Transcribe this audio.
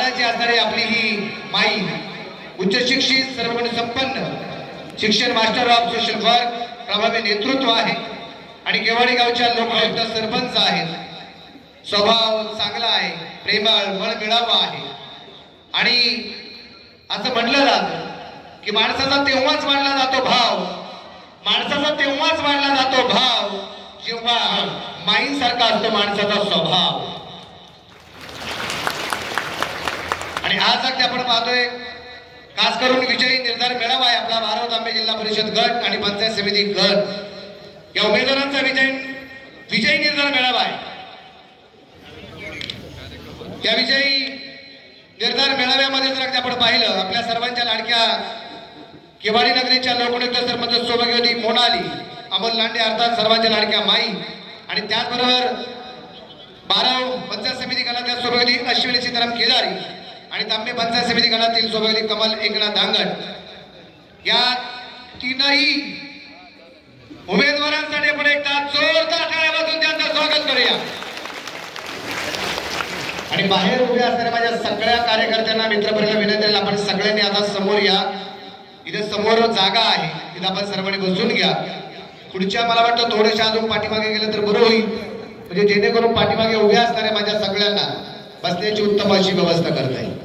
मानाची असणारी आपली ही माई उच्च शिक्षित सर्वगुण संपन्न शिक्षण मास्टर ऑफ सोशल वर्क प्रभावी नेतृत्व आहे आणि केवाडी गावच्या लोकयुक्त सरपंच आहेत। स्वभाव चांगला आहे, प्रेमळ मनमिळावा आहे आणि असं म्हणलं जातं की माणसाचा तेव्हाच मानला जातो भाव, माणसाचा तेव्हाच मानला जातो भाव जेव्हा माईंसारखा असतो माणसाचा स्वभाव। आणि आज अगदी आपण पाहतोय खास करून विजयी निर्धार मेळावा आहे आपला 12 तांबे जिल्हा परिषद गट आणि पंचायत समिती गट या उमेदवारांचा विजयी निर्धार मेळावा आहे। या विजयी निर्धार मेळाव्यामध्ये जर आपण पाहिलं आपल्या सर्वांच्या लाडक्या केवाडी नगरीच्या लोकनियुक्त सरपंच सौभाग्यवती मोनाली अमोल लांडे अर्थात सर्वांच्या लाडक्या माई आणि त्याचबरोबर 12 पंचायत समिती गणातील सौभाग्यवती अश्विनी सीताराम केदारी आणि तांबे पंचायत समिती गणातील सौभाग्यवती कमल एकनाथ दांगड या तीनही उमेदवारांसाठी आपण एकदा जोरदार टाळ्या वाजवून त्यांचं स्वागत करूया। आणि बाहेर उभे असणाऱ्या माझ्या सगळ्या कार्यकर्त्यांना मित्रपरिवाराला विनंती आहे आपण सगळ्यांनी आता समोर या। इथे समोर जागा आहे, तिथे आपण सर्वांनी बसून घ्या। पुढच्या मला वाटतं थोडेशा अजून पाठीमागे गेलं तर बरं होईल, म्हणजे जेणेकरून पाठीमागे उभ्या असणाऱ्या माझ्या सगळ्यांना बसण्याची उत्तम अशी व्यवस्था करता येईल।